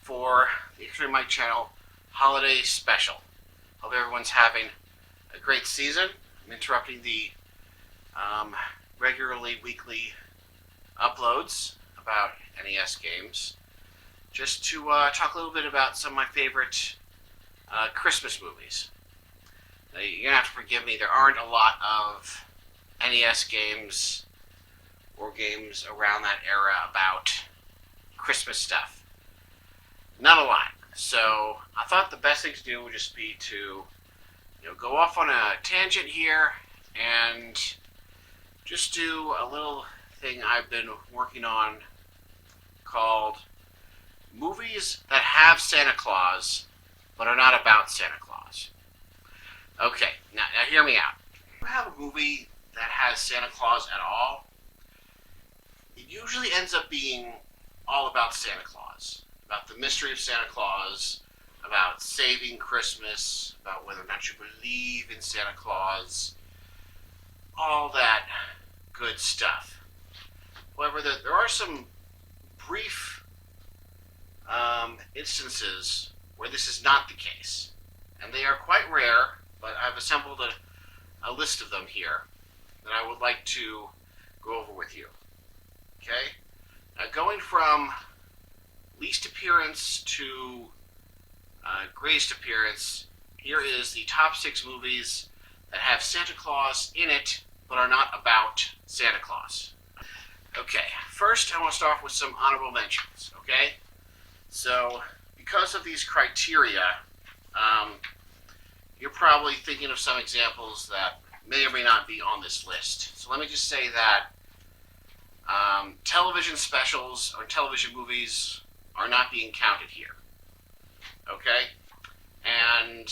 for the Extreme Mike channel holiday special. Hope everyone's having a great season. I'm interrupting the regularly weekly uploads about NES games just to talk a little bit about some of my favorite Christmas movies. Now, you're going to have to forgive me, there aren't a lot of NES games or games around that era about Christmas stuff. Not a lot. So I thought the best thing to do would just be to go off on a tangent here and just do a little thing I've been working on called movies that have Santa Claus but are not about Santa Claus. Okay, now hear me out. If you have a movie that has Santa Claus at all, it usually ends up being all about Santa Claus, about the mystery of Santa Claus, about saving Christmas, about whether or not you believe in Santa Claus, all that good stuff. However, there are some brief instances where this is not the case, and they are quite rare, but I've assembled a list of them here that I would like to go over with you. Okay? Now, going from least appearance to greatest appearance, here is the top 6 movies that have Santa Claus in it but are not about Santa Claus. Okay, first I want to start with some honorable mentions, okay? So, because of these criteria, you're probably thinking of some examples that may or may not be on this list. So let me just say that television specials or television movies are not being counted here. Okay? And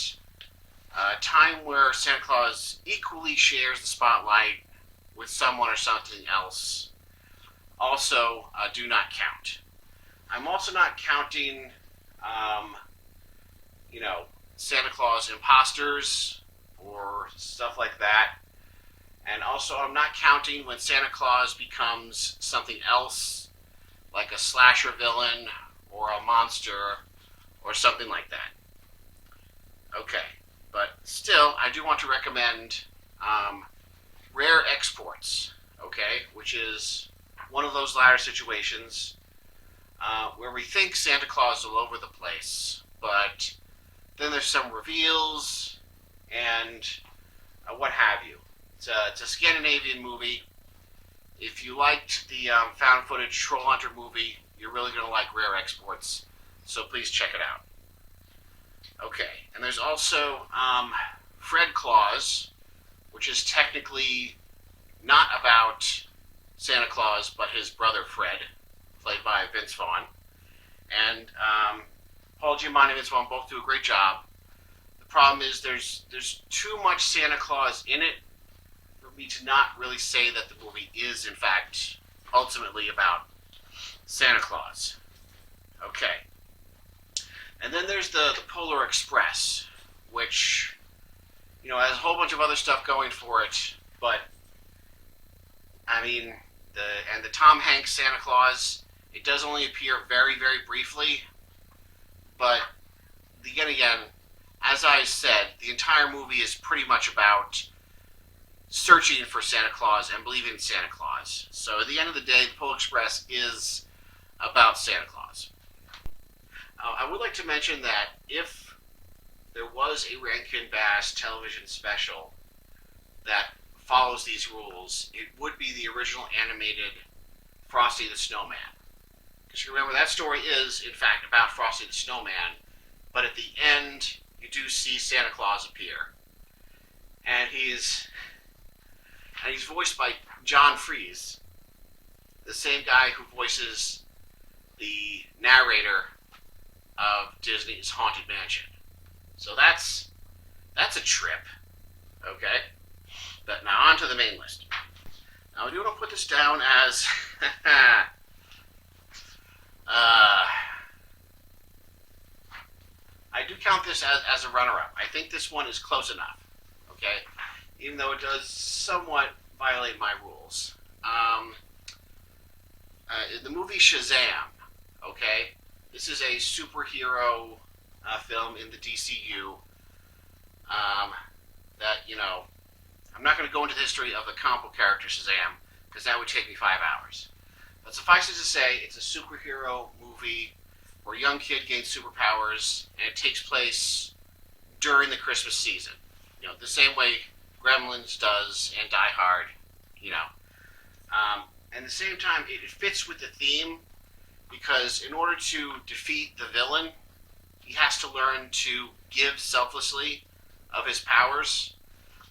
a time where Santa Claus equally shares the spotlight with someone or something else also do not count. I'm also not counting, Santa Claus imposters or stuff like that. And also, I'm not counting when Santa Claus becomes something else, like a slasher villain or a monster or something like that. Okay, but still, I do want to recommend Rare Exports, okay, which is one of those latter situations where we think Santa Claus is all over the place, but then there's some reveals and what have you. It's a Scandinavian movie. If you liked the found footage Troll Hunter movie, you're really going to like Rare Exports, so please check it out. Okay, and there's also Fred Claus, which is technically not about Santa Claus, but his brother Fred, played by Vince Vaughn. And Paul Giamatti and Vince Vaughn both do a great job. The problem is there's too much Santa Claus in it for me to not really say that the movie is, in fact, ultimately about Santa Claus. Okay. And then there's the Polar Express, which, has a whole bunch of other stuff going for it, but, I mean, the Tom Hanks Santa Claus, it does only appear very, very briefly, but, again, as I said, the entire movie is pretty much about searching for Santa Claus and believing in Santa Claus. So at the end of the day, the Polar Express is about Santa Claus. I would like to mention that if there was a Rankin Bass television special that follows these rules, it would be the original animated Frosty the Snowman. Because remember, that story is, in fact, about Frosty the Snowman, but at the end, you do see Santa Claus appear. And he's voiced by John Freese, the same guy who voices the narrator of Disney's Haunted Mansion. So that's a trip, okay? But now on to the main list. Now I do want to put this down as I do count this as a runner-up. I think this one is close enough, okay? Even though it does somewhat violate my rules. The movie Shazam, okay? This is a superhero film in the DCU. Um, that I'm not going to go into the history of the comic book character Shazam because that would take me 5 hours. But suffice it to say, it's a superhero movie where a young kid gains superpowers, and it takes place during the Christmas season. The same way Gremlins does and Die Hard. You know, and at the same time, it fits with the theme because in order to defeat the villain, he has to learn to give selflessly of his powers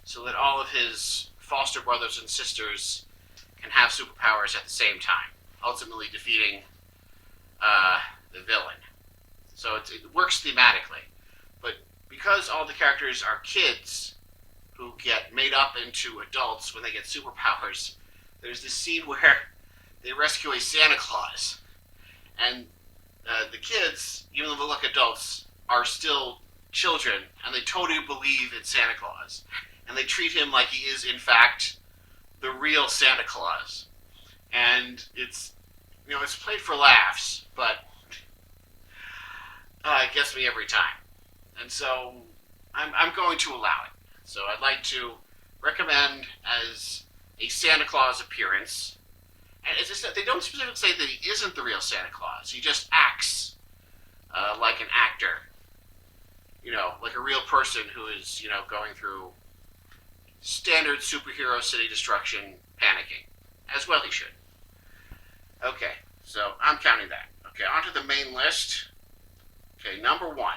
so that all of his foster brothers and sisters can have superpowers at the same time, ultimately defeating the villain. So it works thematically. But because all the characters are kids who get made up into adults when they get superpowers, there's this scene where they rescue a Santa Claus. And the kids, even though they look adults, are still children, and they totally believe in Santa Claus. And they treat him like he is, in fact, the real Santa Claus. And it's played for laughs, but it gets me every time. And so I'm going to allow it. So I'd like to recommend as a Santa Claus appearance. And it's just that they don't specifically say that he isn't the real Santa Claus. He just acts like an actor. Like a real person who is, going through standard superhero city destruction panicking. As well he should. Okay, so I'm counting that. Okay, on to the main list. Okay, number 1.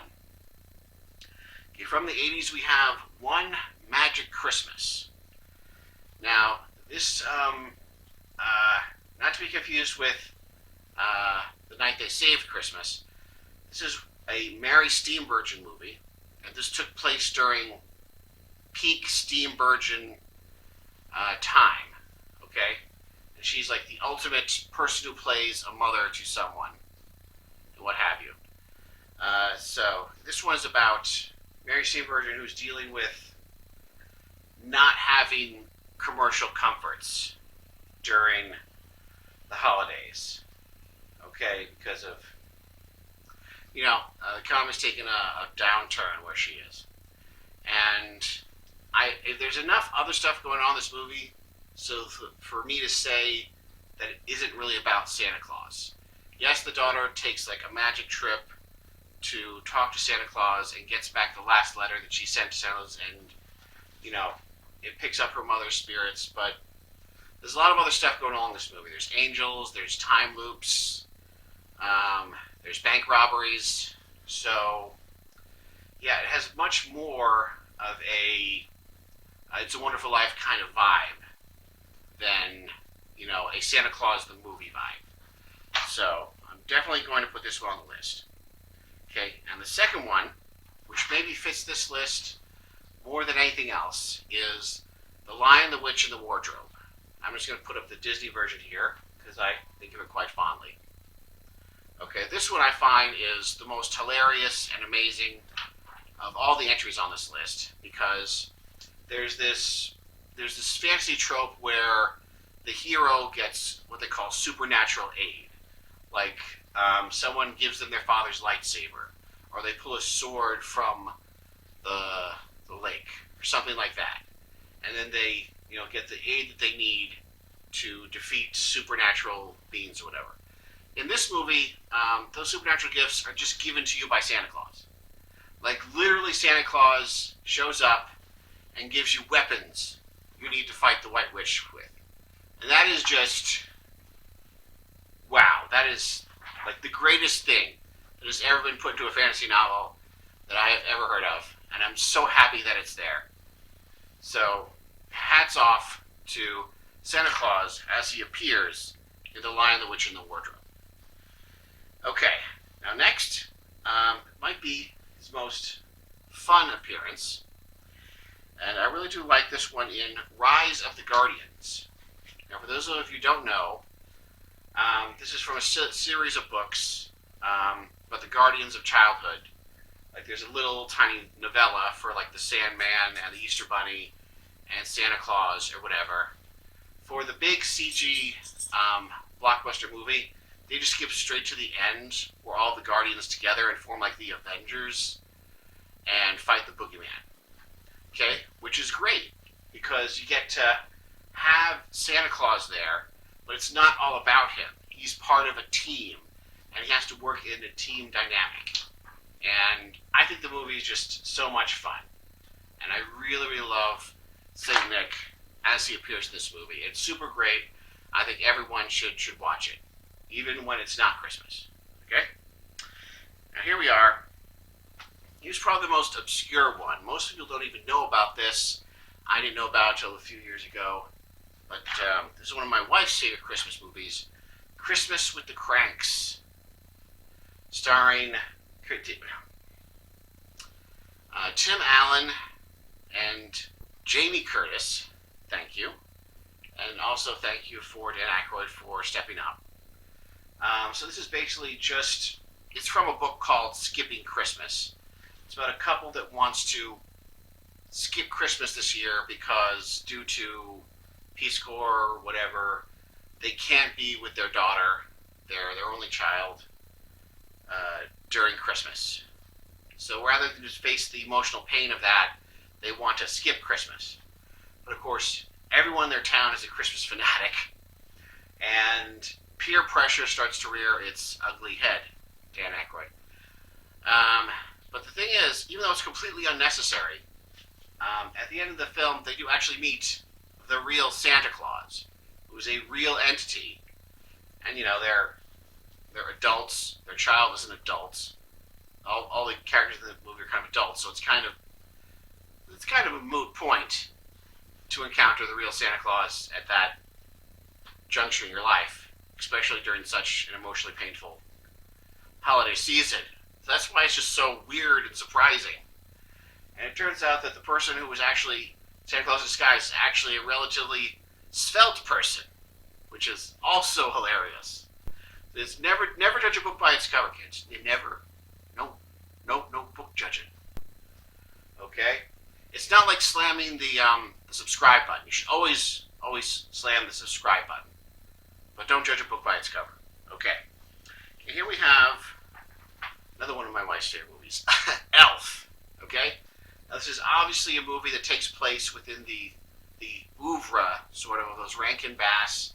Okay, from the 80s we have One Magic Christmas. Now, this, not to be confused with The Night They Saved Christmas, this is a Mary Steenburgen movie, and this took place during peak Steenburgen time, okay? And she's like the ultimate person who plays a mother to someone, and what have you. So, this one is about Mary Steenburgen who's dealing with not having commercial comforts during the holidays, okay, because of, the economy's taking a downturn where she is. And if there's enough other stuff going on in this movie, so for me to say that it isn't really about Santa Claus. Yes, the daughter takes like a magic trip to talk to Santa Claus and gets back the last letter that she sent to Santa Claus, and, it picks up her mother's spirits, but there's a lot of other stuff going on in this movie. There's angels, there's time loops, there's bank robberies, so, yeah, it has much more of a It's a Wonderful Life kind of vibe than, a Santa Claus the movie vibe. So, I'm definitely going to put this one on the list. Okay, and the second one, which maybe fits this list more than anything else, is The Lion, the Witch, and the Wardrobe. I'm just going to put up the Disney version here, because I think of it quite fondly. Okay, this one I find is the most hilarious and amazing of all the entries on this list, because there's this fantasy trope where the hero gets what they call supernatural aid. Like, someone gives them their father's lightsaber, or they pull a sword from the lake, or something like that. And then they, get the aid that they need to defeat supernatural beings or whatever. In this movie, those supernatural gifts are just given to you by Santa Claus. Like, literally Santa Claus shows up and gives you weapons you need to fight the White Witch with. And that is just, wow, that is like the greatest thing that has ever been put into a fantasy novel that I have ever heard of. And I'm so happy that it's there. So, hats off to Santa Claus as he appears in The Lion, the Witch, and the Wardrobe. Okay, now next might be his most fun appearance. And I really do like this one in Rise of the Guardians. Now, for those of you who don't know, this is from a series of books about the Guardians of Childhood. Like, there's a little tiny novella for, like, the Sandman and the Easter Bunny and Santa Claus or whatever. For the big CG blockbuster movie, they just skip straight to the end where all the Guardians together and form like the Avengers and fight the Boogeyman. Okay, which is great because you get to have Santa Claus there, but it's not all about him. He's part of a team, and he has to work in a team dynamic. And I think the movie is just so much fun. And I really, really love Saint Nick as he appears in this movie. It's super great. I think everyone should watch it, even when it's not Christmas. Okay? Now here we are. Here's probably the most obscure one. Most people don't even know about this. I didn't know about it until a few years ago. But this is one of my wife's favorite Christmas movies, Christmas with the Cranks, starring Tim Allen and Jamie Curtis. Thank you. And also thank you for Dan Aykroyd for stepping up. So this is basically it's from a book called Skipping Christmas. It's about a couple that wants to skip Christmas this year because due to Peace Corps or whatever, they can't be with their daughter, their only child, during Christmas. So rather than just face the emotional pain of that, they want to skip Christmas. But of course, everyone in their town is a Christmas fanatic, and peer pressure starts to rear its ugly head. Dan Aykroyd. But the thing is, even though it's completely unnecessary, at the end of the film, they do actually meet the real Santa Claus, who's a real entity, and they're adults. Their child is an adult. All the characters in the movie are kind of adults, so it's kind of a moot point to encounter the real Santa Claus at that juncture in your life, especially during such an emotionally painful holiday season. So that's why it's just so weird and surprising. And it turns out that the person who was actually Santa Claus in disguise is actually a relatively svelte person, which is also hilarious. It's never judge a book by its cover, kids. You never. No book judging. Okay? It's not like slamming the subscribe button. You should always slam the subscribe button. But don't judge a book by its cover. Okay. Here we have another one of my wife's favorite movies, Elf. Okay? Now, this is obviously a movie that takes place within the oeuvre, sort of those Rankin Bass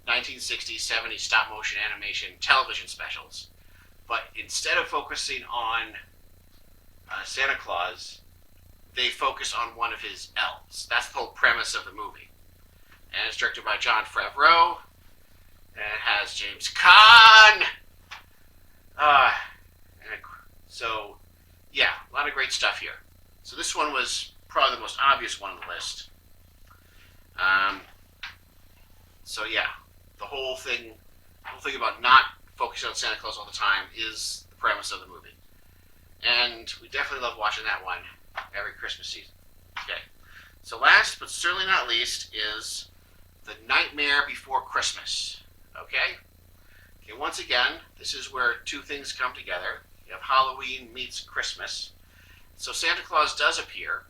1960s, 70s stop-motion animation television specials. But instead of focusing on Santa Claus, they focus on one of his elves. That's the whole premise of the movie. And it's directed by Jon Favreau. And it has James Caan. So, yeah, a lot of great stuff here. So this one was probably the most obvious one on the list. So yeah, the whole thing about not focusing on Santa Claus all the time is the premise of the movie. And we definitely love watching that one every Christmas season. Okay. So last but certainly not least is The Nightmare Before Christmas. Okay? Okay, once again, this is where two things come together. You have Halloween meets Christmas. So Santa Claus does appear,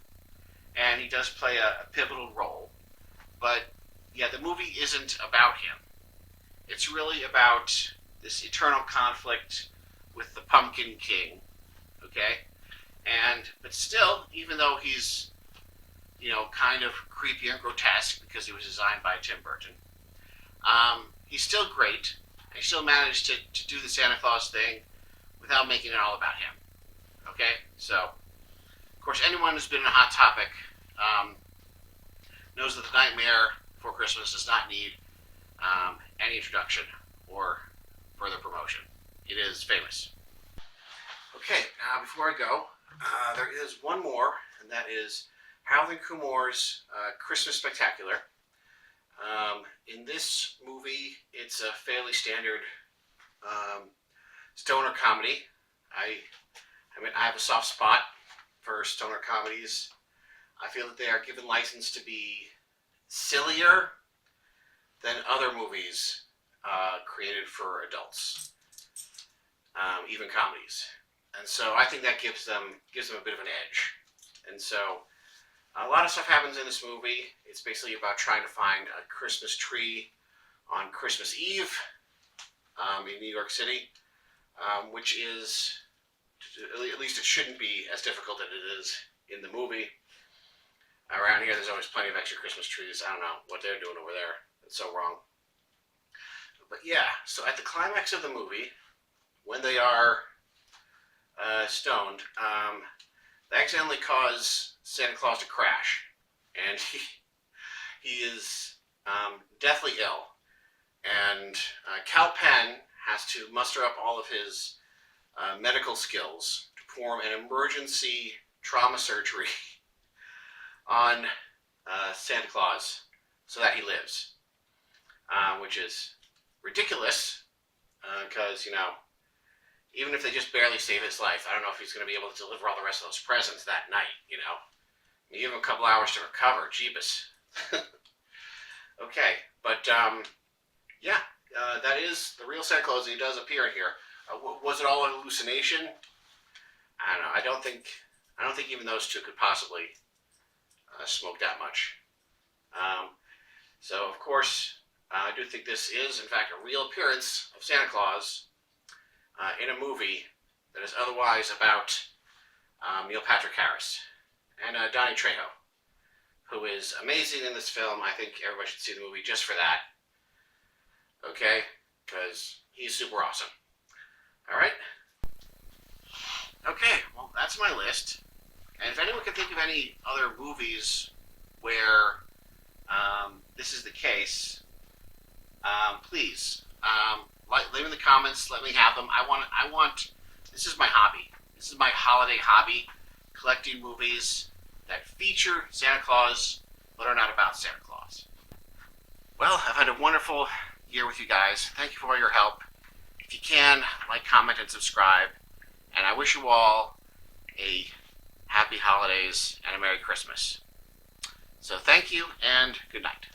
and he does play a pivotal role. But, yeah, the movie isn't about him. It's really about this eternal conflict with the Pumpkin King, okay? But still, even though he's, kind of creepy and grotesque because he was designed by Tim Burton, he's still great. He still managed to do the Santa Claus thing without making it all about him, okay? So, of course, anyone who's been in a Hot Topic knows that The Nightmare Before Christmas does not need any introduction or further promotion. It is famous. Okay, before I go, there is one more, and that is Harold and Kumar's Christmas Spectacular. In this movie, it's a fairly standard stoner comedy. I have a soft spot for stoner comedies. I feel that they are given license to be sillier than other movies created for adults, even comedies. And so I think that gives them a bit of an edge. And so a lot of stuff happens in this movie. It's basically about trying to find a Christmas tree on Christmas Eve. in New York City, which is, at least it shouldn't be as difficult as it is in the movie. Around here, there's always plenty of extra Christmas trees. I don't know what they're doing over there. It's so wrong. But yeah, so at the climax of the movie, when they are stoned, they accidentally cause Santa Claus to crash, and he is deathly ill. And Cal Penn has to muster up all of his medical skills to perform an emergency trauma surgery on Santa Claus so that he lives, which is ridiculous because, even if they just barely save his life, I don't know if he's going to be able to deliver all the rest of those presents that night, You give him a couple hours to recover, jeebus. Okay, but yeah, that is the real Santa Claus. He does appear here. Was it all a hallucination? I don't know. I don't think even those two could possibly smoke that much. So of course, I do think this is in fact a real appearance of Santa Claus in a movie that is otherwise about Neil Patrick Harris and Donnie Trejo, who is amazing in this film. I think everybody should see the movie just for that. Okay? Because he's super awesome. Alright? Okay, well, that's my list. And if anyone can think of any other movies where this is the case, please leave in the comments. Let me have them. I want. This is my hobby. This is my holiday hobby: collecting movies that feature Santa Claus but are not about Santa Claus. Well, I've had a wonderful year with you guys. Thank you for all your help. If you can, like, comment, and subscribe. And I wish you all a happy holidays and a Merry Christmas. So thank you and good night.